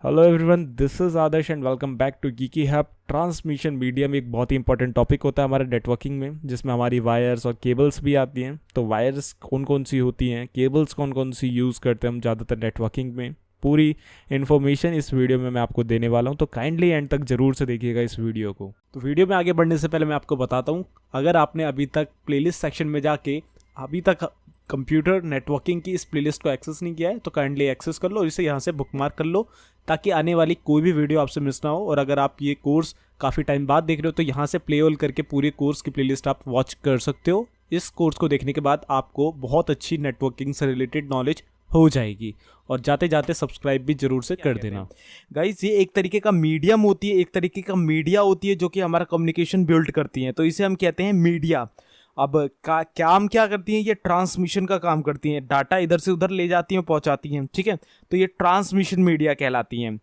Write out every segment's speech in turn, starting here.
Hello everyone, this is Adarsh and welcome back to Geeky Hub. Transmission medium एक बहुत ही important topic होता है हमारे नेटवर्किंग में, जिसमें हमारी वायर्स और केबल्स भी आती हैं। तो वायर्स कौन कौन सी होती हैं, केबल्स कौन कौन सी यूज़ करते हैं हम ज़्यादातर नेटवर्किंग में, पूरी इन्फॉर्मेशन इस वीडियो में मैं आपको देने वाला हूं। तो काइंडली एंड तक ज़रूर से देखिएगा इस वीडियो को। तो वीडियो में आगे बढ़ने से पहले मैं आपको बताता हूँ, अगर आपने अभी तक प्लेलिस्ट सेक्शन में जाके अभी तक कंप्यूटर नेटवर्किंग की इस प्लेलिस्ट को एक्सेस नहीं किया है तो काइंडली एक्सेस कर लो और इसे यहाँ से बुकमार्क कर लो, ताकि आने वाली कोई भी वीडियो आपसे मिस ना हो। और अगर आप ये कोर्स काफ़ी टाइम बाद देख रहे हो तो यहाँ से प्ले ऑल करके पूरे कोर्स की प्लेलिस्ट आप वॉच कर सकते हो। इस कोर्स को देखने के बाद आपको बहुत अच्छी नेटवर्किंग से रिलेटेड नॉलेज हो जाएगी। और जाते जाते सब्सक्राइब भी जरूर से कर देना गाइज। ये एक तरीके का मीडियम होती है, एक तरीके का मीडिया होती है जो कि हमारा कम्युनिकेशन बिल्ड करती है, तो इसे हम कहते हैं मीडिया। अब काम क्या करती हैं, ये ट्रांसमिशन का काम करती हैं, डाटा इधर से उधर ले जाती हैं, पहुंचाती हैं, ठीक है। तो ये ट्रांसमिशन मीडिया कहलाती हैं।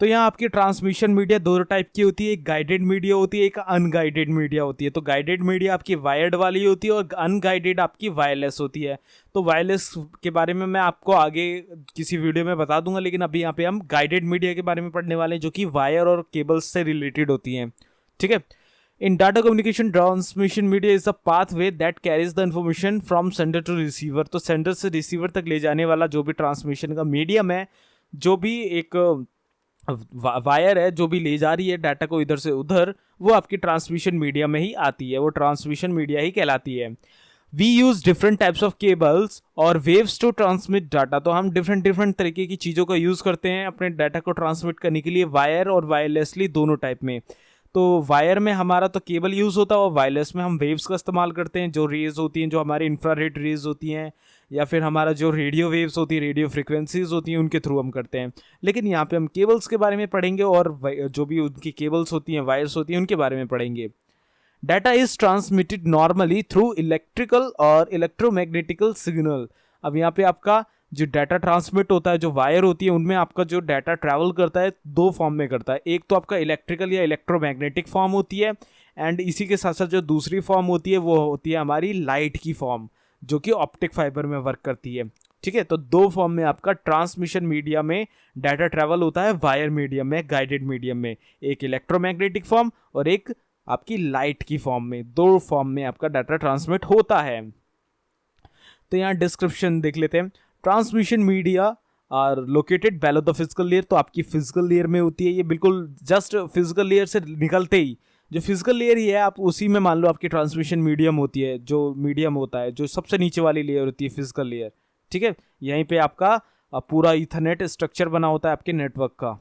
तो यहाँ आपकी ट्रांसमिशन मीडिया दो टाइप की होती है, एक गाइडेड मीडिया होती है, एक अनगाइडेड मीडिया होती है। तो गाइडेड मीडिया आपकी वायर्ड वाली होती है और अनगाइडेड आपकी वायरलेस होती है। तो वायरलेस के बारे में मैं आपको आगे किसी वीडियो में बता दूंगा, लेकिन अभी यहाँ पे हम गाइडेड मीडिया के बारे में पढ़ने वाले हैं, जो कि वायर और केबल्स से रिलेटेड होती हैं, ठीक है। In data communication, transmission media is the pathway that carries the information from sender to receiver. तो सेंडर से रिसीवर तक ले जाने वाला जो भी ट्रांसमिशन का मीडियम है, जो भी एक वायर है जो भी ले जा रही है डाटा को इधर से उधर, वो आपकी ट्रांसमिशन मीडिया में ही आती है, वो ट्रांसमिशन मीडिया ही कहलाती है। We use different types of cables और वेव्स टू ट्रांसमिट डाटा। तो हम डिफरेंट तरीके की चीज़ों का यूज़ करते हैं अपने डाटा को ट्रांसमिट करने के लिए, वायर और वायरलेसली दोनों टाइप में। तो वायर में हमारा तो केबल यूज़ होता है और वायरलेस में हम वेव्स का इस्तेमाल करते हैं, जो रेज होती हैं, जो हमारे इंफ्रारेड रेज होती हैं, या फिर हमारा जो रेडियो वेव्स होती है, रेडियो फ्रिक्वेंसीज होती हैं, उनके थ्रू हम करते हैं। लेकिन यहाँ पे हम केबल्स के बारे में पढ़ेंगे और जो भी उनकी केबल्स होती हैं, वायर्स होती हैं, उनके बारे में पढ़ेंगे। Data is transmitted normally through electrical और इलेक्ट्रोमैग्नेटिकल सिग्नल। अब यहाँ पे आपका जो डाटा ट्रांसमिट होता है, जो वायर होती है, उनमें आपका जो डाटा ट्रैवल करता है दो फॉर्म में करता है। एक तो आपका इलेक्ट्रिकल या इलेक्ट्रोमैग्नेटिक फॉर्म होती है, एंड इसी के साथ साथ जो दूसरी फॉर्म होती है वो होती है हमारी लाइट की फॉर्म, जो कि ऑप्टिक फाइबर में वर्क करती है, ठीक है। तो दो फॉर्म में आपका ट्रांसमिशन मीडिया में डाटा ट्रैवल होता है, वायर मीडियम में, गाइडेड मीडियम में, एक इलेक्ट्रोमैग्नेटिक फॉर्म और एक आपकी लाइट की फॉर्म में, दो फॉर्म में आपका डाटा ट्रांसमिट होता है। तो यहाँ डिस्क्रिप्शन देख लेते हैं। Transmission media are located below the physical layer. तो आपकी फिजिकल लेयर में होती है, ये बिल्कुल जस्ट फिजिकल लेयर से निकलते ही जो फिजिकल लेयर ही है, आप उसी में मान लो आपकी ट्रांसमिशन मीडियम होती है, जो मीडियम होता है, जो सबसे नीचे वाली लेयर होती है फिजिकल लेयर, ठीक है। यहीं पे आपका पूरा ईथरनेट स्ट्रक्चर बना होता है आपके नेटवर्क का।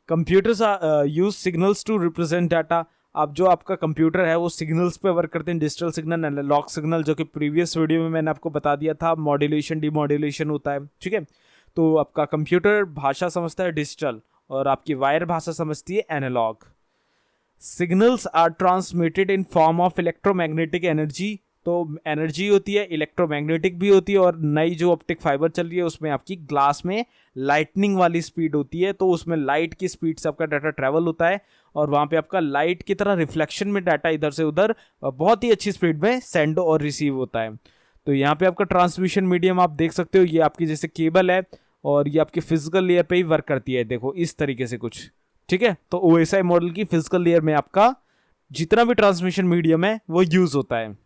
Computers use signals to represent data. अब जो आपका कंप्यूटर है वो सिग्नल्स पे वर्क करते हैं, डिजिटल सिग्नल, एनालॉग सिग्नल, जो कि प्रीवियस वीडियो में मैंने आपको बता दिया था, मॉड्यूलेशन डिमॉड्यूलेशन होता है, ठीक है। तो आपका कंप्यूटर भाषा समझता है डिजिटल और आपकी वायर भाषा समझती है analog. Signals are transmitted in form of electromagnetic energy. तो एनर्जी होती है, इलेक्ट्रोमैग्नेटिक भी होती है, और नई जो ऑप्टिक फाइबर चल रही है उसमें आपकी ग्लास में लाइटनिंग वाली स्पीड होती है, तो उसमें लाइट की स्पीड से आपका डाटा ट्रैवल होता है और वहाँ पे आपका लाइट की तरह रिफ्लेक्शन में डाटा इधर से उधर बहुत ही अच्छी स्पीड में सेंड और रिसीव होता है। तो यहाँ पे आपका ट्रांसमिशन मीडियम आप देख सकते हो, ये आपकी जैसे केबल है और ये आपकी फिजिकल लेयर पे ही वर्क करती है, देखो इस तरीके से कुछ, ठीक है। तो OSI मॉडल की फिजिकल लेयर में आपका जितना भी ट्रांसमिशन मीडियम है वो यूज होता है।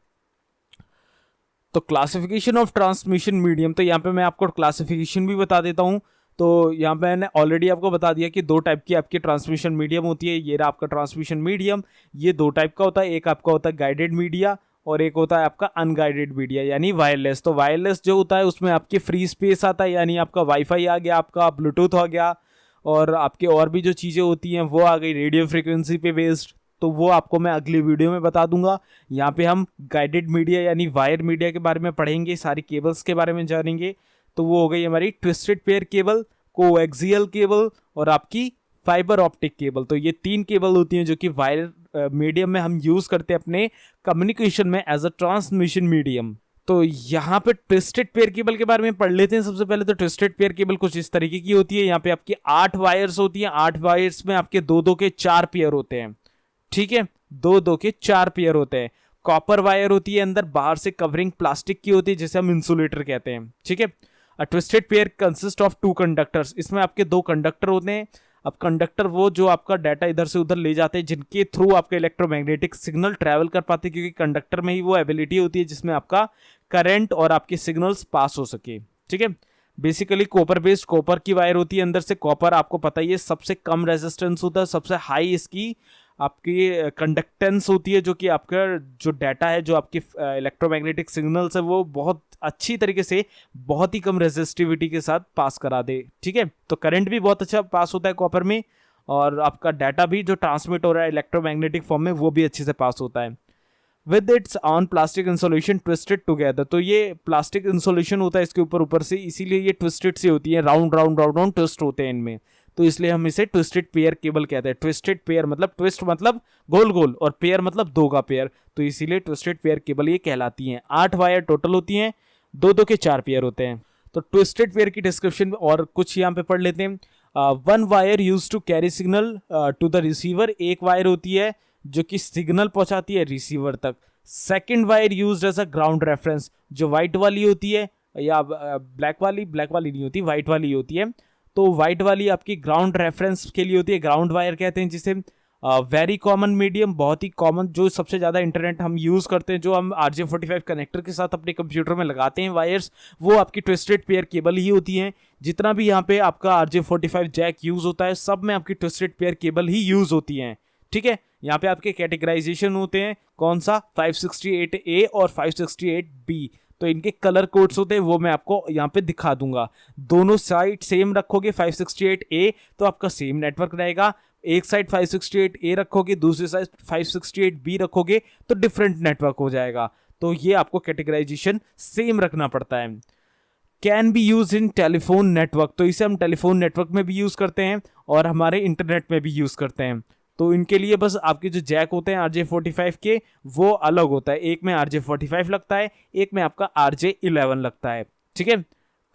तो क्लासिफिकेशन ऑफ ट्रांसमिशन मीडियम, तो यहाँ पे मैं आपको क्लासिफिकेशन भी बता देता हूँ। तो यहाँ पे मैंने ऑलरेडी आपको बता दिया कि दो टाइप की आपकी ट्रांसमिशन मीडियम होती है। ये रहा आपका ट्रांसमिशन मीडियम, ये दो टाइप का होता है, एक आपका होता है गाइडेड मीडिया और एक होता है आपका अनगाइडेड मीडिया यानी वायरलेस। तो वायरलेस जो होता है उसमें आपकी फ्री स्पेस आता है, यानी आपका वाईफाई आ गया, आपका ब्लूटूथ आ गया, और आपके और भी जो चीज़ें होती हैं वो आ गई रेडियो फ्रिक्वेंसी पे बेस्ड। तो वो आपको मैं अगली वीडियो में बता दूंगा। यहाँ पे हम गाइडेड मीडिया यानी वायर मीडिया के बारे में पढ़ेंगे, सारी केबल्स के बारे में जानेंगे। तो वो हो गई हमारी twisted pair cable, coaxial cable और आपकी फाइबर ऑप्टिक केबल। तो ये तीन केबल होती हैं जो कि वायर मीडियम में हम यूज़ करते हैं अपने कम्युनिकेशन में एज अ ट्रांसमिशन मीडियम। तो यहाँ पे ट्विस्टेड पेयर केबल के बारे में पढ़ लेते हैं। सबसे पहले तो ट्विस्टेड पेयर केबल कुछ इस तरीके की होती है। यहाँ पे आपकी 8 वायर्स होती हैं, 8 वायर्स में आपके दो के 4 पेयर होते हैं, ठीक है, दो के 4 पेयर होते हैं। कॉपर वायर होती है, अंदर बाहर से कवरिंग प्लास्टिक की होती है, जिसे हम इंसुलेटर कहते हैं, ठीक है। A twisted pair consist of two conductors, इसमें आपके दो कंडक्टर होते हैं। अब कंडक्टर वो जो आपका डाटा इधर से उधर ले जाते हैं, जिनके थ्रू आपका इलेक्ट्रोमैग्नेटिक सिग्नल ट्रैवल कर पाते हैं, क्योंकि कंडक्टर में ही वो एबिलिटी होती है जिसमें आपका करंट और आपके सिग्नल्स पास हो सके। ठीक है, बेसिकली कॉपर बेस्ड, कॉपर की वायर होती है अंदर से। कॉपर आपको पता ही है सबसे कम रेजिस्टेंस होता है, सबसे हाई इसकी आपकी कंडक्टेंस होती है, जो कि आपका जो डाटा है, जो आपकी इलेक्ट्रोमैग्नेटिक सिग्नल्स है, वो बहुत अच्छी तरीके से बहुत ही कम रेजिस्टिविटी के साथ पास करा दे। ठीक है, तो करंट भी बहुत अच्छा पास होता है कॉपर में, और आपका डाटा भी जो ट्रांसमिट हो रहा है इलेक्ट्रोमैग्नेटिक फॉर्म में वो भी अच्छे से पास होता है। With its on plastic insolation twisted together, तो ये प्लास्टिक इंसोलेशन होता है इसके ऊपर से, इसीलिए ये ट्विस्टेड सी होती है, round round round round twist होते हैं इनमें, तो इसलिए हम इसे ट्विस्टेड पेयर केबल कहते हैं। ट्विस्टेड पेयर मतलब ट्विस्ट मतलब गोल गोल, और पेयर मतलब दो का पेयर, तो इसीलिए ट्विस्टेड पेयर केबल ये कहलाती हैं। 8 वायर टोटल होती हैं, दो दो के 4 पेयर होते हैं। तो ट्विस्टेड पेयर की डिस्क्रिप्शन और कुछ यहाँ पे पढ़ लेते हैं। 1 wire use to carry signal to the receiver, एक वायर होती है जो कि सिग्नल पहुंचाती है रिसीवर तक। Second wire use as a ground reference, जो व्हाइट वाली होती है, या ब्लैक वाली नहीं होती, व्हाइट वाली होती है, तो व्हाइट वाली आपकी ग्राउंड रेफरेंस के लिए होती है, ग्राउंड वायर कहते हैं जिसे। वेरी कॉमन मीडियम, बहुत ही कॉमन, जो सबसे ज़्यादा इंटरनेट हम यूज़ करते हैं, जो हम RJ45 कनेक्टर के साथ अपने कंप्यूटर में लगाते हैं वायर्स, वो आपकी ट्विस्टेड पेयर केबल ही होती हैं। जितना भी यहाँ पे आपका RJ45 जैक यूज़ होता है, सब में आपकी ट्विस्टेड पेयर केबल ही यूज़ होती हैं। ठीक है, यहाँ पे आपके कैटेगराइजेशन होते हैं, कौन सा 568A और 568B, तो इनके कलर कोड्स होते हैं, वो मैं आपको यहाँ पे दिखा दूंगा। दोनों साइड सेम रखोगे 568A तो आपका सेम नेटवर्क रहेगा, एक साइड 568A रखोगे, दूसरी साइड 568B रखोगे तो डिफरेंट नेटवर्क हो जाएगा। तो ये आपको कैटेगराइजेशन सेम रखना पड़ता है। Can be use in telephone network, तो इसे हम टेलीफोन नेटवर्क में भी यूज करते हैं और हमारे इंटरनेट में भी यूज करते हैं। तो इनके लिए बस आपके जो जैक होते हैं RJ45 के, वो अलग होता है, एक में RJ45 लगता है, एक में आपका RJ11 लगता है। ठीक है,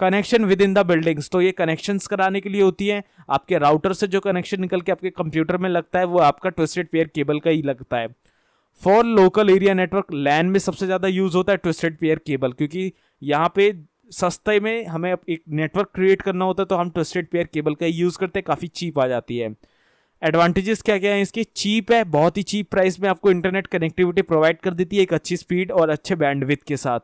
connection with in the buildings, तो ये कनेक्शंस कराने के लिए होती है। आपके राउटर से जो कनेक्शन निकल के आपके कंप्यूटर में लगता है, वो आपका ट्विस्टेड पेयर केबल का ही लगता है। फॉर लोकल एरिया नेटवर्क, लैन में सबसे ज़्यादा यूज होता है ट्विस्टेड पेयर केबल, क्योंकि यहाँ पे सस्ते में हमें एक नेटवर्क क्रिएट करना होता है, तो हम ट्विस्टेड पेयर केबल का यूज़ करते हैं, काफ़ी चीप आ जाती है। एडवांटेजेस क्या क्या है इसकी? चीप है, बहुत ही चीप प्राइस में आपको इंटरनेट कनेक्टिविटी प्रोवाइड कर देती है, एक अच्छी स्पीड और अच्छे बैंडविड्थ के साथ।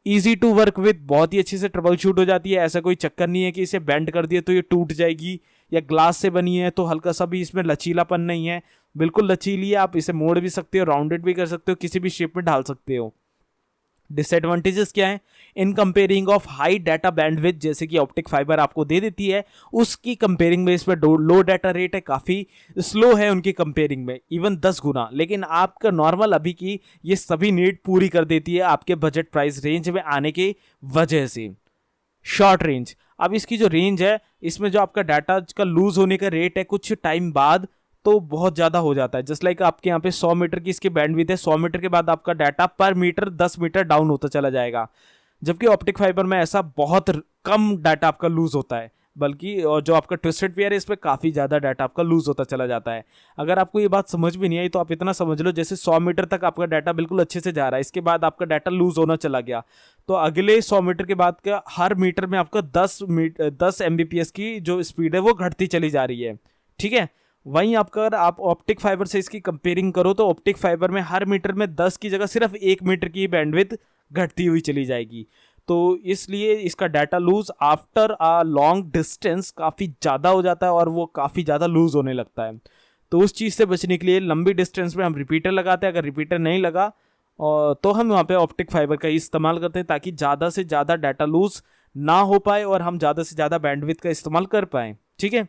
इजी टू वर्क विद, बहुत ही अच्छे से ट्रबल शूट हो जाती है, ऐसा कोई चक्कर नहीं है कि इसे बेंड कर दिया तो ये टूट जाएगी, या ग्लास से बनी है तो हल्का सा भी इसमें लचीलापन नहीं है, बिल्कुल लचीली है, आप इसे मोड़ भी सकते हो, राउंडेड भी कर सकते हो, किसी भी शेप में ढाल सकते हो। डिसएडवांटेजेस क्या है? इन comparing of high data bandwidth, जैसे कि ऑप्टिक फाइबर आपको दे देती है, उसकी कंपेयरिंग में इसमें लो डाटा रेट है, काफ़ी स्लो है उनकी कंपेयरिंग में, इवन 10 गुना। लेकिन आपका नॉर्मल अभी की ये सभी नीड पूरी कर देती है आपके बजट प्राइस रेंज में आने की वजह से। शॉर्ट रेंज, अब इसकी जो रेंज है, इसमें जो आपका डाटा का लूज होने का रेट है कुछ टाइम बाद तो बहुत ज़्यादा हो जाता है। जस्ट लाइक आपके यहाँ पे 100 मीटर की इसकी बैंडविड्थ है, 100 मीटर के बाद आपका डाटा पर मीटर 10 मीटर डाउन होता चला जाएगा, जबकि ऑप्टिक फाइबर में ऐसा बहुत कम डाटा आपका लूज होता है, बल्कि और जो आपका ट्विस्टेड पेयर है इसमें काफ़ी ज़्यादा डाटा आपका लूज होता चला जाता है। अगर आपको ये बात समझ में नहीं आई तो आप इतना समझ लो, जैसे 100 मीटर तक आपका डाटा बिल्कुल अच्छे से जा रहा है, इसके बाद आपका डाटा लूज होना चला गया, तो अगले 100 मीटर के बाद का हर मीटर में आपका 10 Mbps की जो स्पीड है वो घटती चली जा रही है। ठीक है, वहीं आपका अगर आप ऑप्टिक फाइबर से इसकी कंपेयरिंग करो तो ऑप्टिक फाइबर में हर मीटर में 10 की जगह सिर्फ 1 मीटर की बैंडविड्थ घटती हुई चली जाएगी, तो इसलिए इसका data lose after a long distance काफ़ी ज़्यादा हो जाता है और वो काफ़ी ज़्यादा लूज होने लगता है। तो उस चीज़ से बचने के लिए लंबी डिस्टेंस में हम रिपीटर लगाते हैं, अगर रिपीटर नहीं लगा तो हम वहाँ पे ऑप्टिक फाइबर का इस्तेमाल करते हैं, ताकि ज़्यादा से ज़्यादा डाटा लूज ना हो पाए और हम ज़्यादा से ज़्यादा बैंडविड्थ का इस्तेमाल कर पाएँ। ठीक है,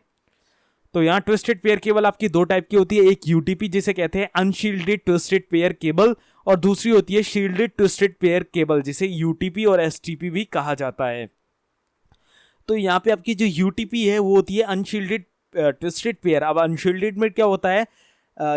तो यहाँ ट्विस्टेड पेयर केबल आपकी दो टाइप की होती है, एक यूटीपी जिसे कहते हैं अनशील्डेड ट्विस्टेड पेयर केबल, और दूसरी होती है शील्डेड ट्विस्टेड पेयर केबल जिसे यूटीपी और एसटीपी भी कहा जाता है। तो यहाँ पे आपकी जो यूटीपी है वो होती है अनशील्डेड ट्विस्टेड पेयर। अब अनशील्डेड में क्या होता है,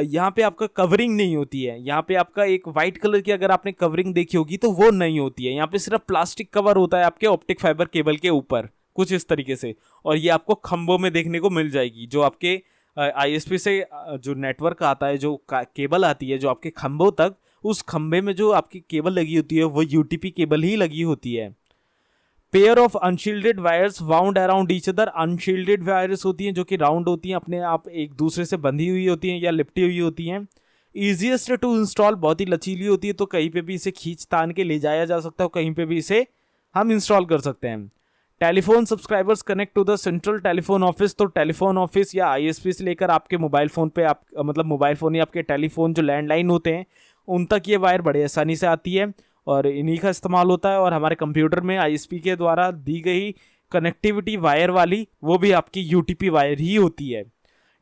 यहाँ पे आपका कवरिंग नहीं होती है, यहाँ पे आपका एक वाइट कलर की अगर आपने कवरिंग देखी होगी तो वो नहीं होती है, यहाँ पे सिर्फ प्लास्टिक कवर होता है आपके ऑप्टिक फाइबर केबल के ऊपर, कुछ इस तरीके से, और ये आपको खंभों में देखने को मिल जाएगी। जो आपके आईएसपी से जो नेटवर्क आता है, जो केबल आती है जो आपके खंभों तक, उस खंभे में जो आपकी केबल लगी होती है वो यूटीपी केबल ही लगी होती है। Pair of unshielded wires wound around each other. Unshielded wires होती हैं जो कि राउंड होती हैं, अपने आप एक दूसरे से बंधी हुई होती हैं या लिपटी हुई होती हैं। ईजिएस्ट टू इंस्टॉल, बहुत ही लचीली होती है, तो कहीं पे भी इसे खींच तान के ले जाया जा सकता है, कहीं पे भी इसे हम इंस्टॉल कर सकते हैं। Telephone subscribers connect to the central telephone office, तो टेलीफोन ऑफिस या आईएसपी से लेकर आपके मोबाइल फ़ोन पे आप मतलब मोबाइल फ़ोन या आपके टेलीफोन जो लैंडलाइन होते हैं उन तक ये वायर बड़े आसानी से आती है और इन्हीं का इस्तेमाल होता है। और हमारे कंप्यूटर में आईएसपी के द्वारा दी गई कनेक्टिविटी वायर वाली वो भी आपकी यूटीपी वायर ही होती है।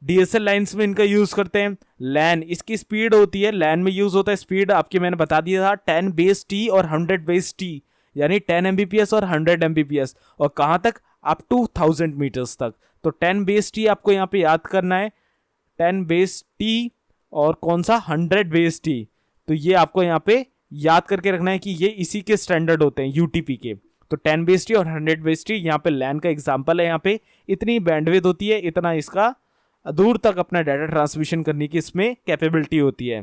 डीएसएल लाइन्स में इनका यूज़ करते हैं। लैन, इसकी स्पीड होती है, लैन में यूज़ होता है स्पीड आपकी मैंने बता दिया था 10 बेस टी और 100 बेस टी, यानी 10 Mbps और 100 Mbps, और कहाँ तक, अप टू 1000 मीटर्स तक। तो 10 बेस टी आपको यहाँ पे याद करना है, 10 बेस टी और कौन सा 100 बेस टी, तो ये आपको यहाँ पे याद करके रखना है कि ये इसी के स्टैंडर्ड होते हैं यूटीपी के। तो 10 बेस टी और 100 बेस टी यहाँ पे लैन का एग्जाम्पल है। यहाँ पे इतनी बैंडविड्थ होती है, इतना इसका दूर तक अपना डाटा ट्रांसमिशन करने की इसमें कैपेबिलिटी होती है।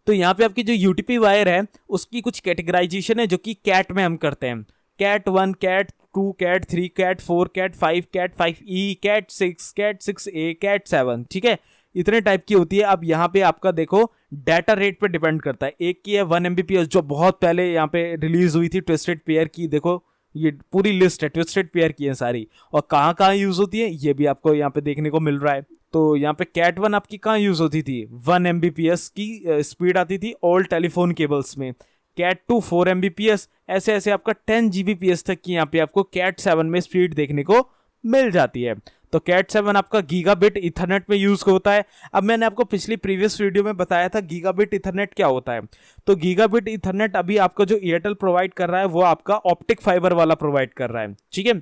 तो यहाँ पे आपकी जो यूटीपी वायर है उसकी कुछ कैटेगराइजेशन है जो कि कैट में हम करते हैं। Cat 1, cat 2, cat 3, cat 4, cat 5, cat 5E, cat 6, cat 6A, cat 7, ठीक है, इतने टाइप की होती है। अब यहाँ पे आपका देखो डाटा रेट पे डिपेंड करता है। एक की है 1 Mbps जो बहुत पहले यहाँ पे रिलीज हुई थी ट्विस्टेड पेयर की, देखो ये पूरी लिस्ट है, ट्विस्टेड पेयर की है सारी, और कहाँ कहाँ यूज होती है ये भी आपको यहाँ पे देखने को मिल रहा है। तो यहाँ पे कैट 1 आपकी कहाँ यूज होती थी, 1 Mbps की स्पीड आती थी ओल्ड टेलीफोन केबल्स में। कैट 2 4 Mbps, ऐसे ऐसे आपका 10 Gbps तक की यहाँ पे आपको कैट 7 में स्पीड देखने को मिल जाती है। तो कैट 7 आपका गीगाबिट इथरनेट में यूज होता है। अब मैंने आपको पिछली प्रीवियस वीडियो में बताया था गीगाबिट इथरनेट क्या होता है। तो गीगाबिट इथरनेट अभी आपका जो एयरटेल प्रोवाइड कर रहा है वो आपका ऑप्टिक फाइबर वाला प्रोवाइड कर रहा है, ठीक है।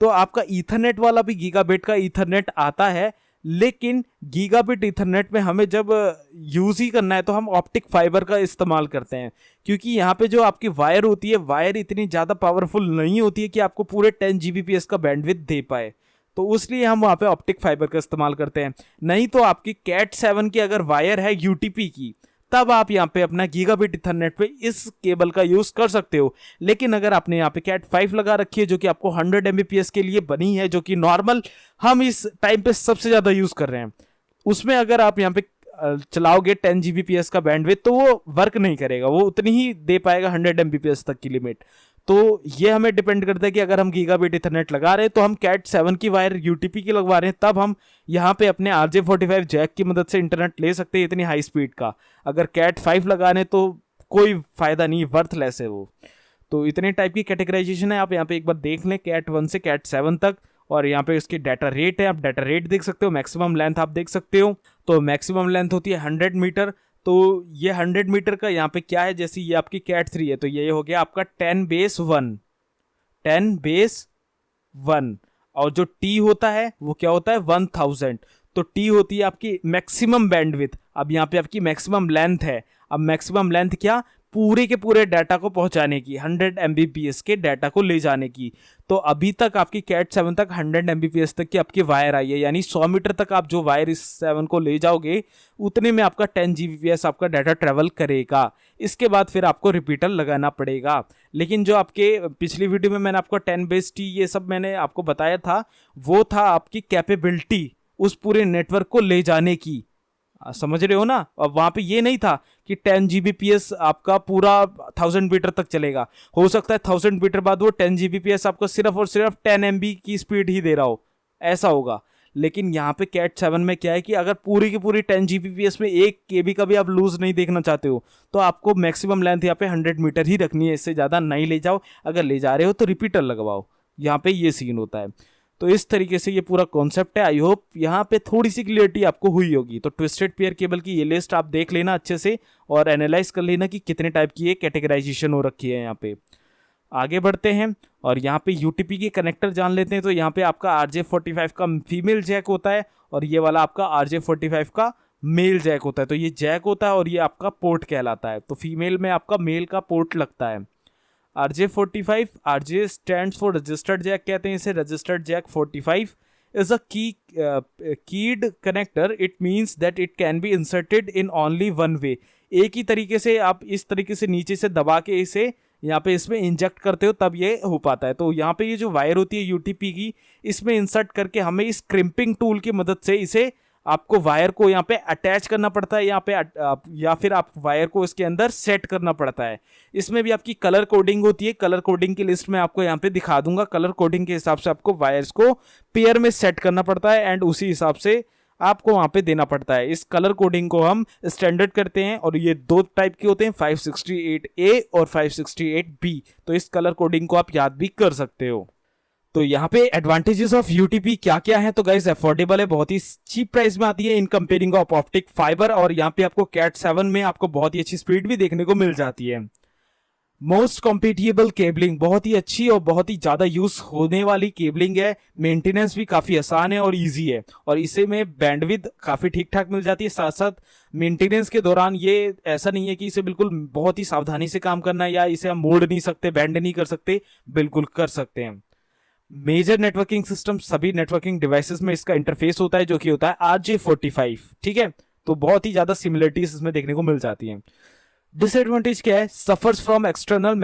तो आपका ईथरनेट वाला भी गीगाबिट का ईथरनेट आता है, लेकिन गीगाबिट इथरनेट में हमें जब यूज ही करना है तो हम ऑप्टिक फाइबर का इस्तेमाल करते हैं, क्योंकि यहाँ पे जो आपकी वायर होती है वायर इतनी ज़्यादा पावरफुल नहीं होती है कि आपको पूरे 10 Gbps का बैंडविड्थ दे पाए, तो इसलिए हम वहाँ पे ऑप्टिक फाइबर का इस्तेमाल करते हैं। नहीं तो आपकी कैट 7 की अगर वायर है यूटीपी की, तब आप यहाँ पे अपना गीगाबिट इथरनेट पे इस केबल का यूज कर सकते हो। लेकिन अगर आपने यहाँ पे कैट 5 लगा रखी है जो कि आपको 100 Mbps के लिए बनी है, जो कि नॉर्मल हम इस टाइम पे सबसे ज्यादा यूज कर रहे हैं, उसमें अगर आप यहाँ पे चलाओगे 10 Gbps का बैंडविड्थ तो वो वर्क नहीं करेगा, वो उतनी ही दे पाएगा 100 Mbps तक की लिमिट। तो ये हमें डिपेंड करता है कि अगर हम गीगाबिट इथरनेट लगा रहे हैं तो हम कैट 7 की वायर यूटीपी की लगवा रहे हैं, तब हम यहाँ पे अपने RJ45 जैक की मदद से इंटरनेट ले सकते हैं इतनी हाई स्पीड का। अगर कैट 5 लगा रहे हैं तो कोई फायदा नहीं, वर्थलेस है वो। तो इतने टाइप की कैटेगराइजेशन है, आप यहाँ पे एक बार देख लें कैट 1 से कैट 7 तक। और यहाँ पे इसकी डाटा रेट है, आप डाटा रेट देख सकते हो, मैक्सिमम लेंथ आप देख सकते हो। तो मैक्सिमम लेंथ होती है 100 मीटर। तो ये 100 मीटर का यहाँ पे क्या है, जैसे ये आपकी कैट 3 है तो ये हो गया आपका 10 बेस 1, और जो टी होता है वो क्या होता है 1000। तो टी होती है आपकी मैक्सिमम बैंडविड्थ। अब यहाँ पे आपकी मैक्सिमम लेंथ है, अब मैक्सिमम लेंथ क्या, पूरे के पूरे डाटा को पहुंचाने की, 100 Mbps के डाटा को ले जाने की। तो अभी तक आपकी कैट 7 तक 100 Mbps तक की आपकी वायर आई है, यानी 100 मीटर तक आप जो वायर इस 7 को ले जाओगे उतने में आपका 10 Gbps आपका डाटा ट्रेवल करेगा। इसके बाद फिर आपको रिपीटर लगाना पड़ेगा। लेकिन जो आपके पिछली वीडियो में मैंने आपको 10 बेस टी ये सब मैंने आपको बताया था, वो था आपकी कैपेबिलिटी उस पूरे नेटवर्क को ले जाने की, समझ रहे हो ना। अब वहां पे ये नहीं था कि 10 Gbps आपका पूरा 1000 मीटर तक चलेगा, हो सकता है 1000 मीटर बाद वो 10 Gbps आपको सिर्फ और सिर्फ 10 MB की स्पीड ही दे रहा हो, ऐसा होगा। लेकिन यहाँ पे कैट 7 में क्या है कि अगर पूरी की पूरी 10 Gbps में 1 KB का भी आप लूज नहीं देखना चाहते हो तो आपको मैक्सिमम लेंथ यहाँ पे 100 मीटर ही रखनी है, इससे ज़्यादा नहीं ले जाओ। अगर ले जा रहे हो तो रिपीटर लगवाओ, यहाँ पे ये सीन होता है। तो इस तरीके से ये पूरा कॉन्सेप्ट है। आई होप यहाँ पे थोड़ी सी क्लियरिटी आपको हुई होगी। तो ट्विस्टेड पेयर केबल की ये लिस्ट आप देख लेना अच्छे से और एनालाइज कर लेना कि कितने टाइप की ये कैटेगराइजेशन हो रखी है। यहाँ पे आगे बढ़ते हैं और यहाँ पे यूटीपी के कनेक्टर जान लेते हैं। तो यहाँ पे आपका RJ45 का फीमेल जैक होता है और ये वाला आपका RJ45 का मेल जैक होता है। तो ये जैक होता है और ये आपका पोर्ट कहलाता है। तो फीमेल में आपका मेल का पोर्ट लगता है। RJ45, RJ stands for registered jack कहते हैं इसे, registered jack 45 is a keyed connector. It means that it can be inserted in only one way. एक ही तरीके से आप इस तरीके से नीचे से दबा के इसे यहाँ पे इसमें इंजेक्ट करते हो तब ये हो पाता है। तो यहाँ पे ये जो वायर होती है यूटीपी की, इसमें इंसर्ट करके हमें इस क्रिम्पिंग टूल की मदद से इसे आपको वायर को यहाँ पे अटैच करना पड़ता है यहाँ पे या फिर आप वायर को इसके अंदर सेट करना पड़ता है। इसमें भी आपकी कलर कोडिंग होती है, कलर कोडिंग की लिस्ट में आपको यहाँ पे दिखा दूंगा। कलर कोडिंग के हिसाब से आपको वायर्स को पेयर में सेट करना पड़ता है एंड उसी हिसाब से आपको वहां पे देना पड़ता है। इस कलर कोडिंग को हम स्टैंडर्ड करते हैं और ये दो टाइप के होते हैं, 568A और 568B। तो इस कलर कोडिंग को आप याद भी कर सकते हो। तो यहाँ पे एडवांटेजेस ऑफ यूटीपी क्या क्या है, तो गाइस अफोर्डेबल है, बहुत ही चीप प्राइस में आती है इन कंपेयरिंग ऑफ ऑप्टिक फाइबर, और यहाँ पे आपको कैट 7 में आपको बहुत ही अच्छी स्पीड भी देखने को मिल जाती है। मोस्ट कॉम्पिटिबल केबलिंग, बहुत ही अच्छी और बहुत ही ज्यादा यूज होने वाली केबलिंग है। मेंटेनेंस भी काफी आसान है और इजी है, और इसे में बैंडविड्थ काफी ठीक ठाक मिल जाती है। साथ साथ मेंटेनेंस के दौरान ये ऐसा नहीं है कि इसे बिल्कुल बहुत ही सावधानी से काम करना है या इसे हम मोड़ नहीं सकते, बैंड नहीं कर सकते, बिल्कुल कर सकते हैं। मेजर नेटवर्किंग सिस्टम, सभी नेटवर्किंग डिवाइसेस में इसका इंटरफेस होता है जो कि होता है RJ45, ठीक है। तो बहुत ही ज्यादा सिमिलरिटीज इसमें देखने को मिल जाती हैं। डिसएडवांटेज क्या है, suffers from external